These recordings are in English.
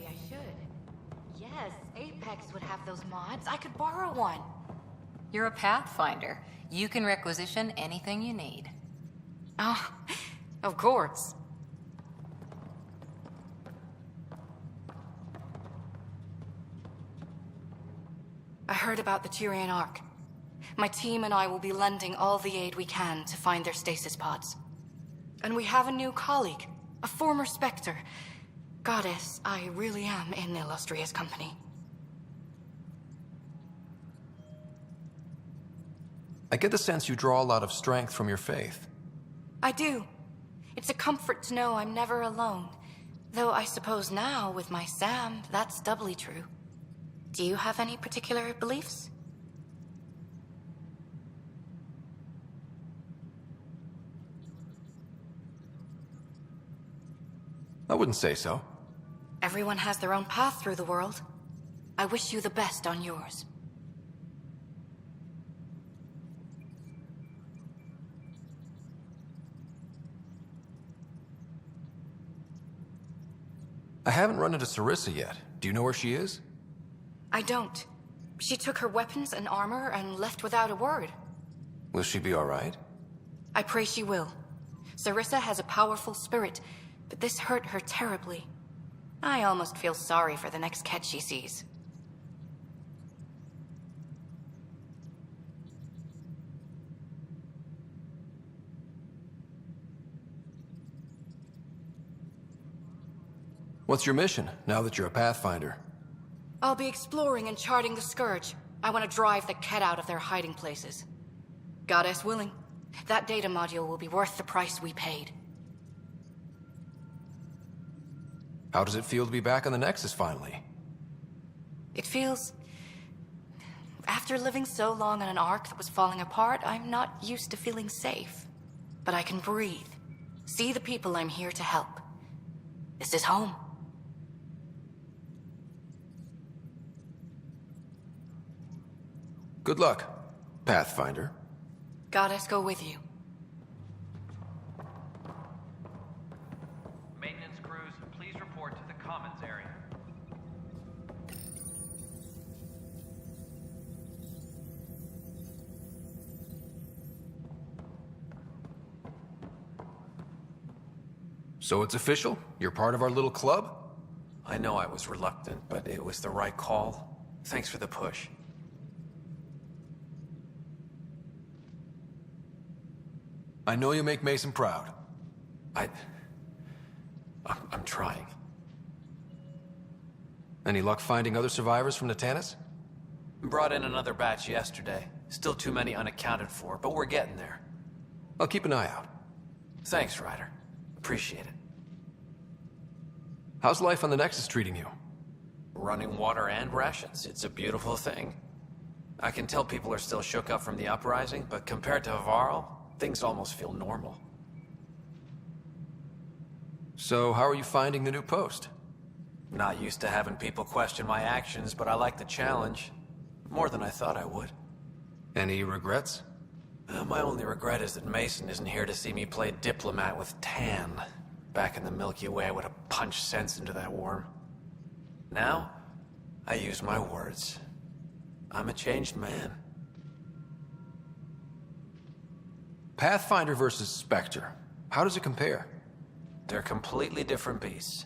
I should. Yes, Apex would have those mods. I could borrow one. You're a Pathfinder. You can requisition anything you need. Oh, of course. I heard about the Tyrian Ark. My team and I will be lending all the aid we can to find their stasis pods. And we have a new colleague, a former Spectre. Goddess, I really am in illustrious company. I get the sense you draw a lot of strength from your faith. I do. It's a comfort to know I'm never alone. Though I suppose now, with my Sam, that's doubly true. Do you have any particular beliefs? I wouldn't say so. Everyone has their own path through the world. I wish you the best on yours. I haven't run into Sarissa yet. Do you know where she is? I don't. She took her weapons and armor and left without a word. Will she be all right? I pray she will. Sarissa has a powerful spirit, but this hurt her terribly. I almost feel sorry for the next catch she sees. What's your mission, now that you're a Pathfinder? I'll be exploring and charting the Scourge. I want to drive the Kett out of their hiding places. Goddess willing, that data module will be worth the price we paid. How does it feel to be back on the Nexus finally? It feels... After living so long on an Ark that was falling apart, I'm not used to feeling safe. But I can breathe. See the people I'm here to help. This is home. Good luck, Pathfinder. Goddess go with you. Maintenance crews, please report to the Commons area. So it's official? You're part of our little club? I know I was reluctant, but it was the right call. Thanks for the push. I know you make Mason proud. I'm trying. Any luck finding other survivors from Natanis? Brought in another batch yesterday. Still too many unaccounted for, but we're getting there. I'll keep an eye out. Thanks, Ryder. Appreciate it. How's life on the Nexus treating you? Running water and rations. It's a beautiful thing. I can tell people are still shook up from the uprising, but compared to Varl, things almost feel normal. So, how are you finding the new post? Not used to having people question my actions, but I like the challenge. More than I thought I would. Any regrets? My only regret is that Mason isn't here to see me play diplomat with Tan. Back in the Milky Way, I would have punched sense into that worm. Now, I use my words. I'm a changed man. Pathfinder versus Spectre. How does it compare? They're completely different beasts.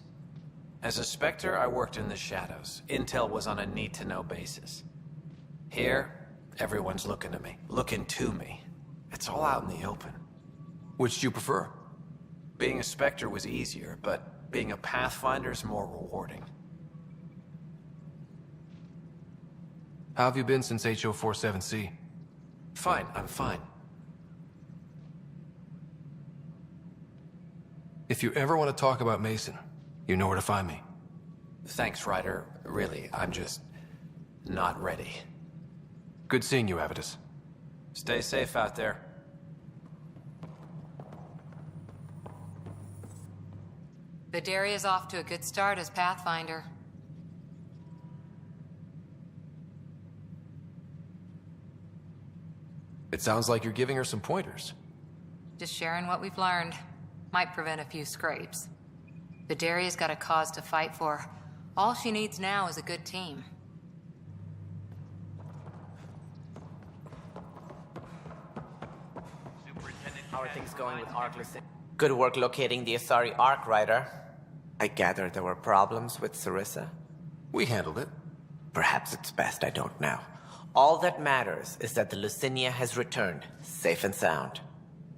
As a Spectre, I worked in the shadows. Intel was on a need-to-know basis. Here, everyone's looking to me, looking to me. It's all out in the open. Which do you prefer? Being a Spectre was easier, but being a Pathfinder's more rewarding. How have you been since HO47C? Fine, I'm fine. If you ever want to talk about Mason, you know where to find me. Thanks, Ryder. Really, I'm just not ready. Good seeing you, Avitus. Stay safe out there. Vidaria's off to a good start as Pathfinder. It sounds like you're giving her some pointers. Just sharing what we've learned. Might prevent a few scrapes. Vidaria's got a cause to fight for. All she needs now is a good team. Superintendent How are Ken things going with provides Ark Lucin? Good work locating the Asari Ark, Ryder. I gather there were problems with Sarissa? We handled it. Perhaps it's best I don't know. All that matters is that the Lucinia has returned, safe and sound.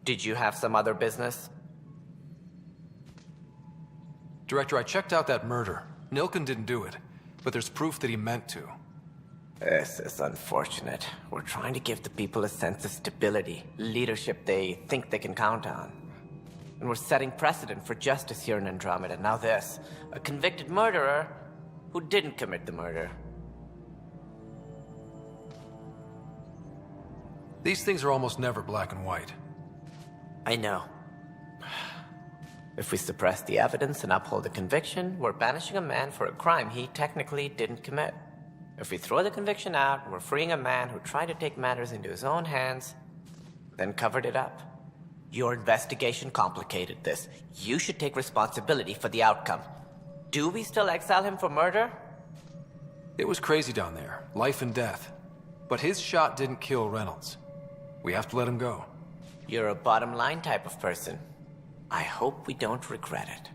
Did you have some other business? Director, I checked out that murder. Nilken didn't do it, but there's proof that he meant to. This is unfortunate. We're trying to give the people a sense of stability, leadership they think they can count on. And we're setting precedent for justice here in Andromeda. Now this, a convicted murderer who didn't commit the murder. These things are almost never black and white. I know. If we suppress the evidence and uphold the conviction, we're banishing a man for a crime he technically didn't commit. If we throw the conviction out, we're freeing a man who tried to take matters into his own hands, then covered it up. Your investigation complicated this. You should take responsibility for the outcome. Do we still exile him for murder? It was crazy down there, life and death. But his shot didn't kill Reynolds. We have to let him go. You're a bottom line type of person. I hope we don't regret it.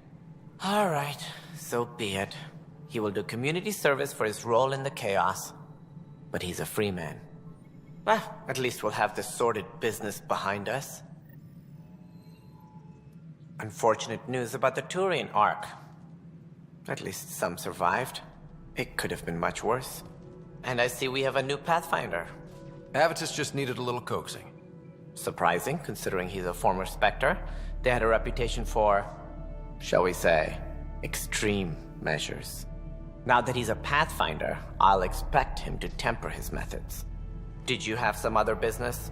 All right, so be it. He will do community service for his role in the chaos. But he's a free man. Well, at least we'll have this sordid business behind us. Unfortunate news about the Turian Ark. At least some survived. It could have been much worse. And I see we have a new Pathfinder. Avitus just needed a little coaxing. Surprising, considering he's a former Spectre. They had a reputation for, shall we say, extreme measures. Now that he's a Pathfinder, I'll expect him to temper his methods. Did you have some other business?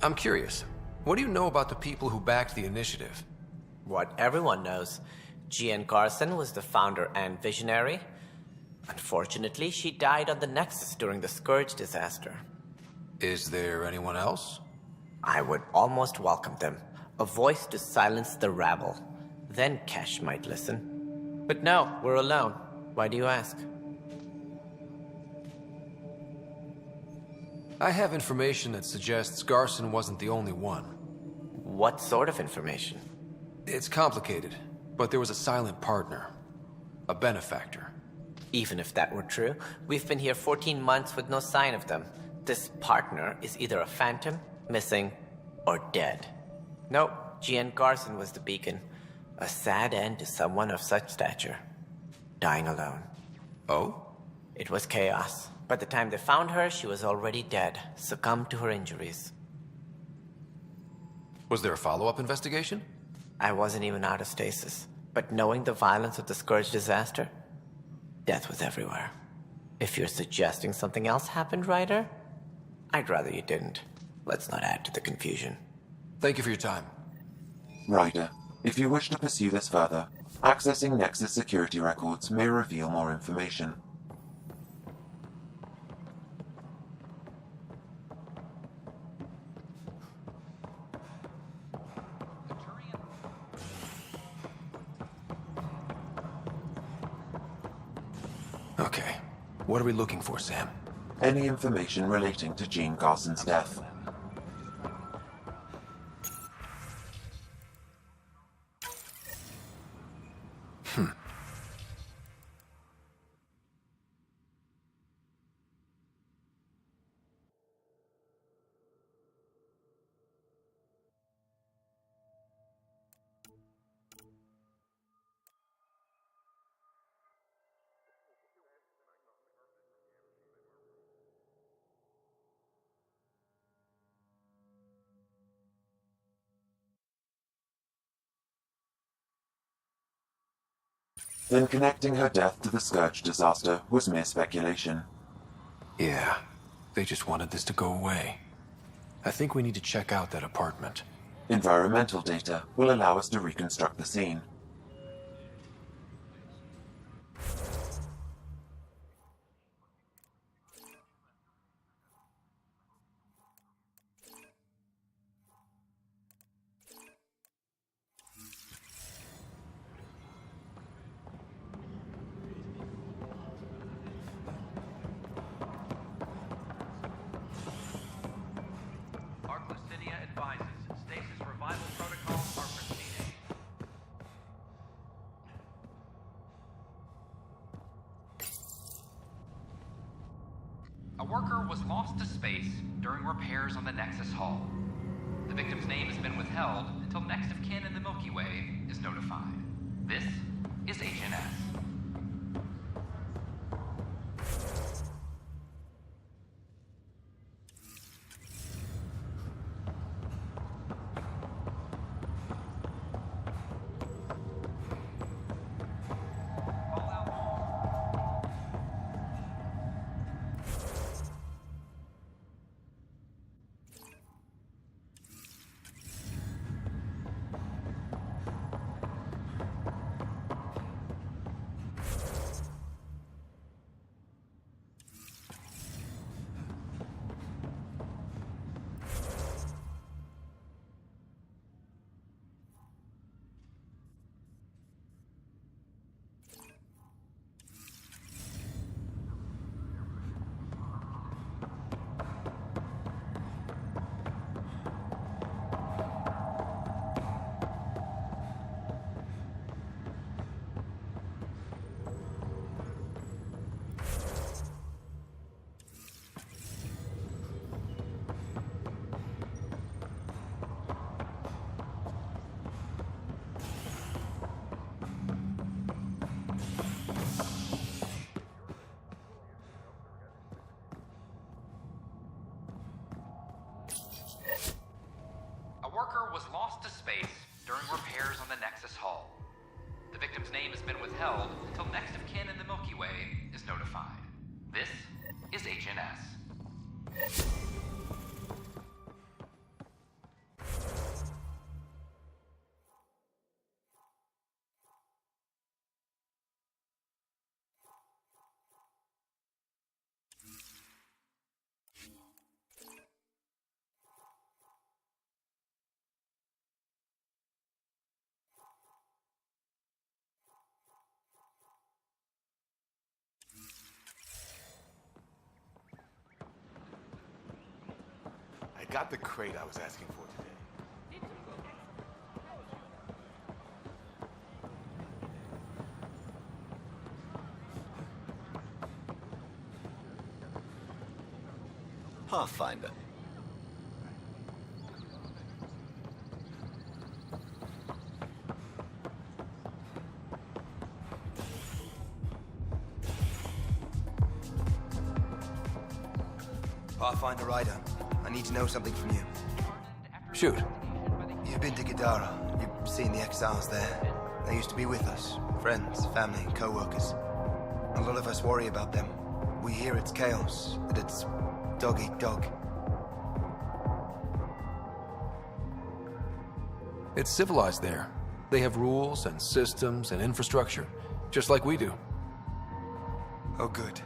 I'm curious. What do you know about the people who backed the initiative? What everyone knows. Jean Carson was the founder and visionary. Unfortunately, she died on the Nexus during the Scourge disaster. Is there anyone else? I would almost welcome them. A voice to silence the rabble. Then Kesh might listen. But no, we're alone. Why do you ask? I have information that suggests Garson wasn't the only one. What sort of information? It's complicated, but there was a silent partner. A benefactor. Even if that were true, we've been here 14 months with no sign of them. This partner is either a phantom, missing, or dead. Nope, Jean Garson was the beacon. A sad end to someone of such stature. Dying alone. Oh? It was chaos. By the time they found her, she was already dead, succumbed to her injuries. Was there a follow-up investigation? I wasn't even out of stasis, but knowing the violence of the Scourge disaster, death was everywhere. If you're suggesting something else happened, Ryder, I'd rather you didn't. Let's not add to the confusion. Thank you for your time. Ryder, if you wish to pursue this further, accessing Nexus security records may reveal more information. Okay. What are we looking for, Sam? Any information relating to Jean Carson's death. Then connecting her death to the Scourge disaster was mere speculation. Yeah. They just wanted this to go away. I think we need to check out that apartment. Environmental data will allow us to reconstruct the scene. A worker was lost to space during repairs on the Nexus hull. The victim's name has been withheld until next of kin in the Milky Way is notified. This is Agent S. Was lost to space during repairs on the Nexus hull. The victim's name has been withheld until next of kin in the Milky Way is notified. This is Agent S. I got the crate I was asking for today. Pathfinder. Pathfinder Ryder, I need to know something from you. Shoot. You've been to Gadara. You've seen the exiles there. They used to be with us. Friends, family, co-workers. A lot of us worry about them. We hear it's chaos, that it's dog eat dog. It's civilized there. They have rules and systems and infrastructure, just like we do. Oh, good.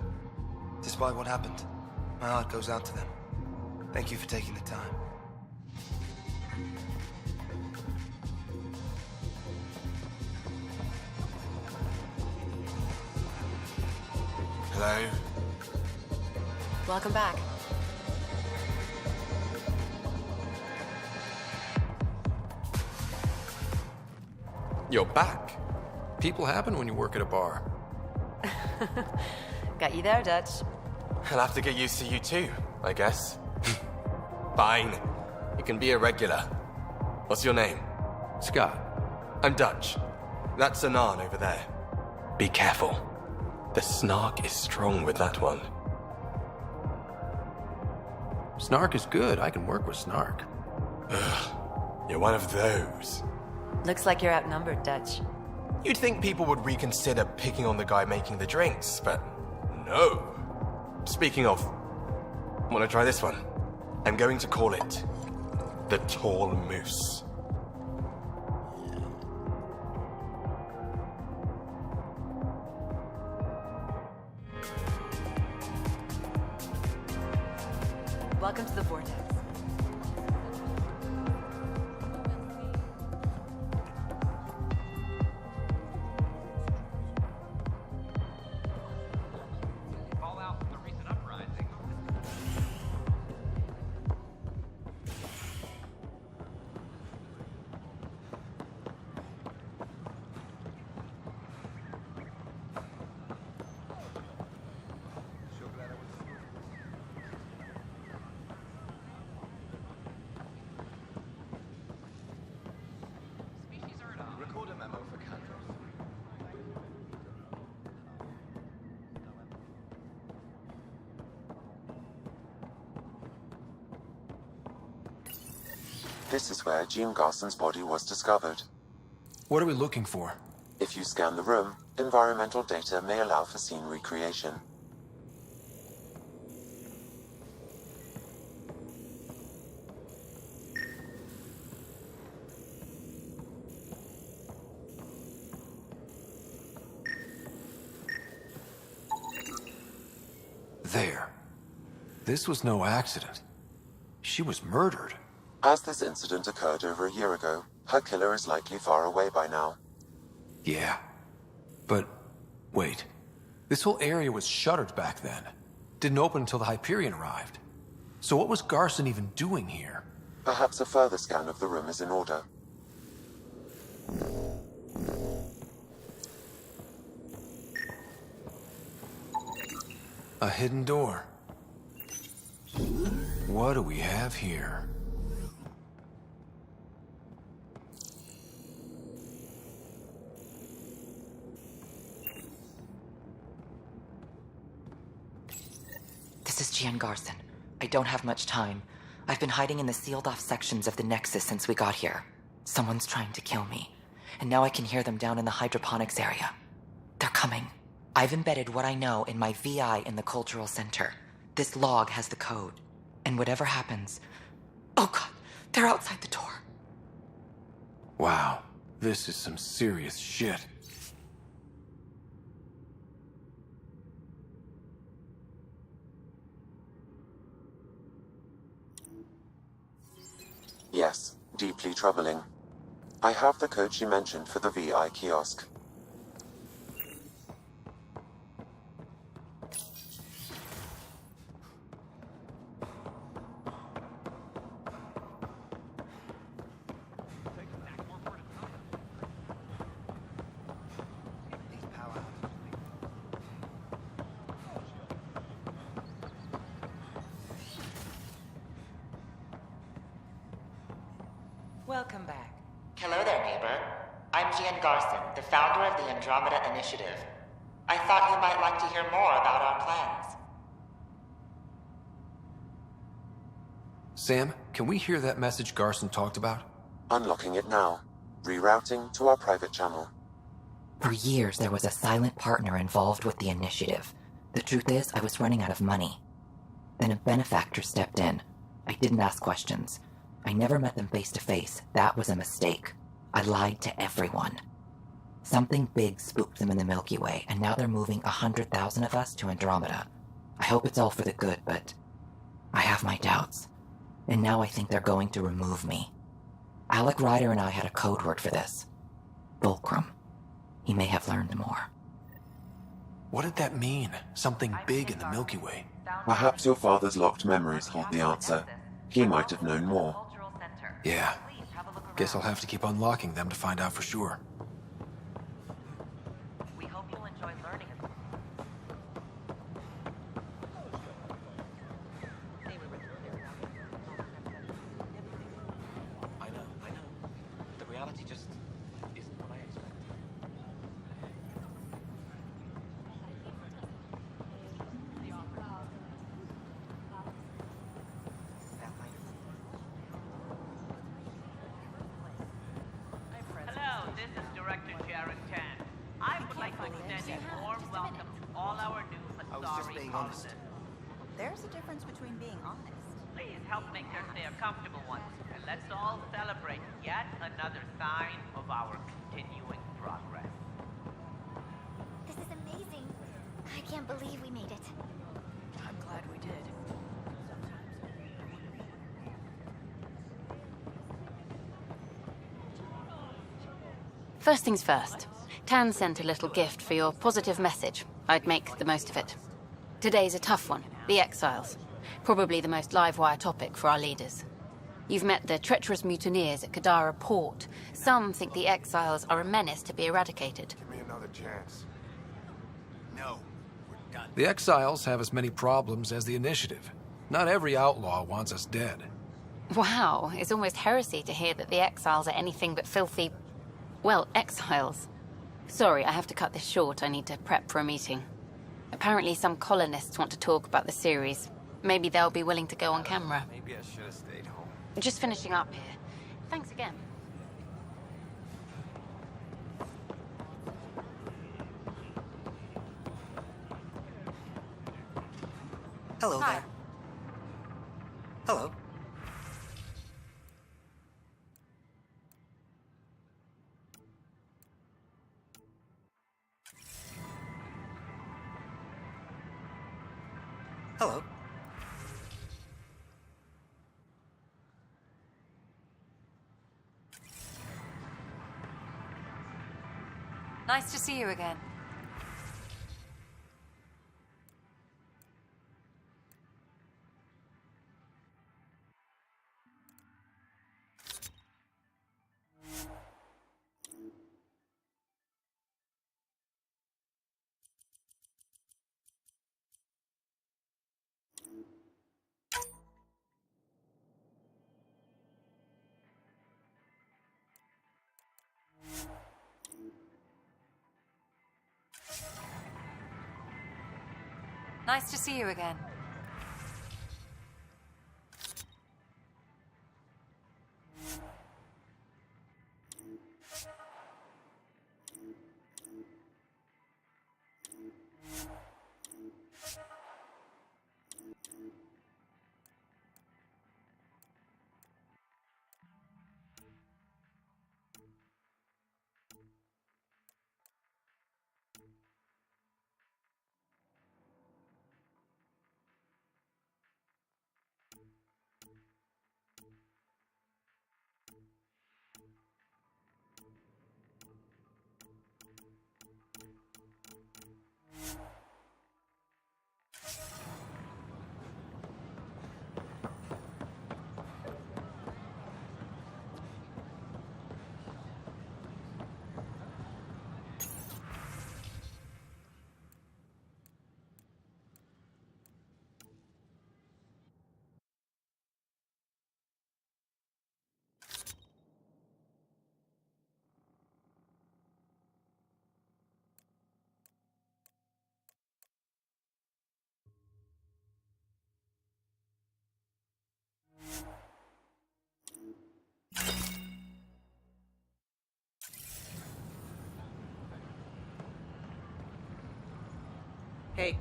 Despite what happened, my heart goes out to them. Thank you for taking the time. Hello? Welcome back. You're back. People happen when you work at a bar. Got you there, Dutch. I'll have to get used to you too, I guess. Fine. You can be a regular. What's your name? Scott. I'm Dutch. That's Anan over there. Be careful. The snark is strong with that one. Snark is good. I can work with Snark. Ugh. You're one of those. Looks like you're outnumbered, Dutch. You'd think people would reconsider picking on the guy making the drinks, but no. Speaking of, wanna try this one? I'm going to call it the Tall Moose. Welcome to the Vortex. Fallout from the recent uprising. This is where Jean Garson's body was discovered. What are we looking for? If you scan the room, environmental data may allow for scene recreation. There. This was no accident. She was murdered. As this incident occurred over a year ago, her killer is likely far away by now. Yeah. But, wait. This whole area was shuttered back then. Didn't open until the Hyperion arrived. So what was Garson even doing here? Perhaps a further scan of the room is in order. A hidden door. What do we have here? This is Jean Garson. I don't have much time. I've been hiding in the sealed-off sections of the Nexus since we got here. Someone's trying to kill me, and now I can hear them down in the hydroponics area. They're coming. I've embedded what I know in my VI in the Cultural Center. This log has the code, and whatever happens... Oh god, they're outside the door. Wow, this is some serious shit. Yes, deeply troubling. I have the code she mentioned for the VI kiosk. Welcome back. Hello there, neighbor. I'm Jean Garson, the founder of the Andromeda Initiative. I thought you might like to hear more about our plans. Sam, can we hear that message Garson talked about? Unlocking it now. Rerouting to our private channel. For years, there was a silent partner involved with the initiative. The truth is, I was running out of money. Then a benefactor stepped in. I didn't ask questions. I never met them face to face. That was a mistake. I lied to everyone. Something big spooked them in the Milky Way, and now they're moving 100,000 of us to Andromeda. I hope it's all for the good, but I have my doubts. And now I think they're going to remove me. Alec Ryder and I had a code word for this. Fulcrum. He may have learned more. What did that mean? Something big in the Milky Way. Perhaps your father's locked memories hold the answer. He might have known more. Yeah. Guess I'll have to keep unlocking them to find out for sure. We hope you'll enjoy learning. I know. The reality just isn't what I expected. Hello, this is Director Sharon Tan. I would like to extend a warm welcome to all our new Asari colonists. There's a difference between being honest. Please help make their stay a comfortable one, and let's all celebrate yet another sign of our continuing progress. This is amazing. I can't believe we made it. I'm glad we did. First things first. Tan sent a little gift for your positive message. I'd make the most of it. Today's a tough one. The Exiles. Probably the most live-wire topic for our leaders. You've met the treacherous mutineers at Kadara Port. Some think the Exiles are a menace to be eradicated. Give me another chance. No, we're done. The Exiles have as many problems as the Initiative. Not every outlaw wants us dead. Wow, it's almost heresy to hear that the Exiles are anything but filthy... well, exiles. Sorry, I have to cut this short. I need to prep for a meeting. Apparently some colonists want to talk about the series. Maybe they'll be willing to go on camera. Maybe I should have stayed home. Just finishing up here. Thanks again. Hello Hi. there. Hello. Hello. Nice to see you again. Nice to see you again. Hey.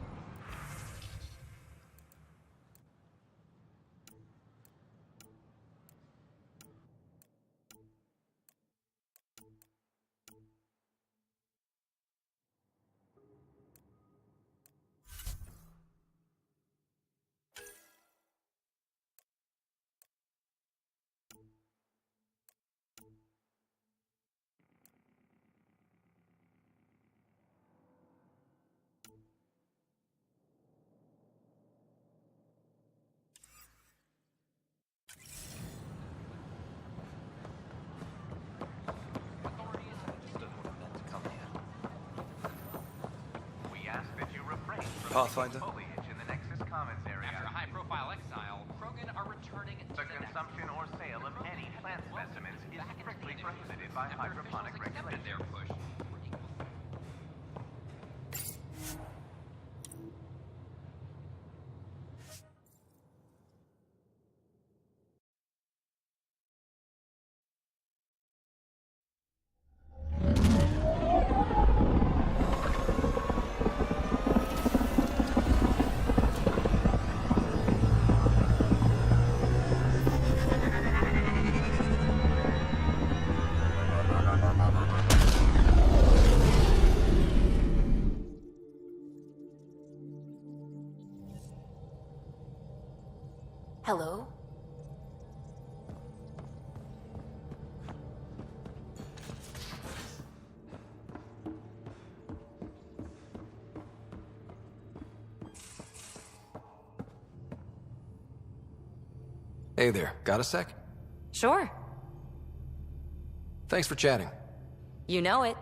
Pathfinder. Foliage in the Nexus Commons area. After a high-profile exile, Krogan are returning to the consumption or sale of any plant specimens is strictly prohibited by hydroponic regulations. Their push. Hello? Hey there, got a sec? Sure. Thanks for chatting. You know it.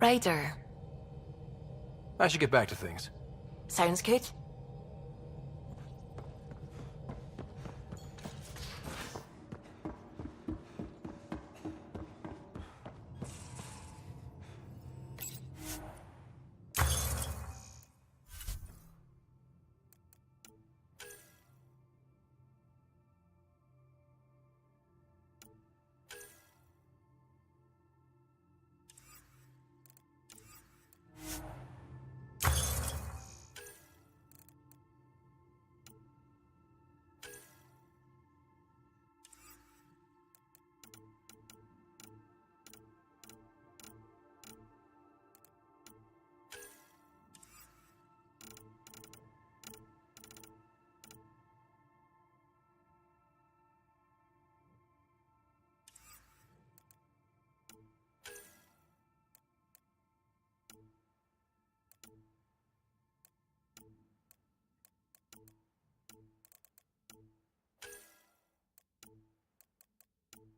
Ryder. I should get back to things. Sounds good.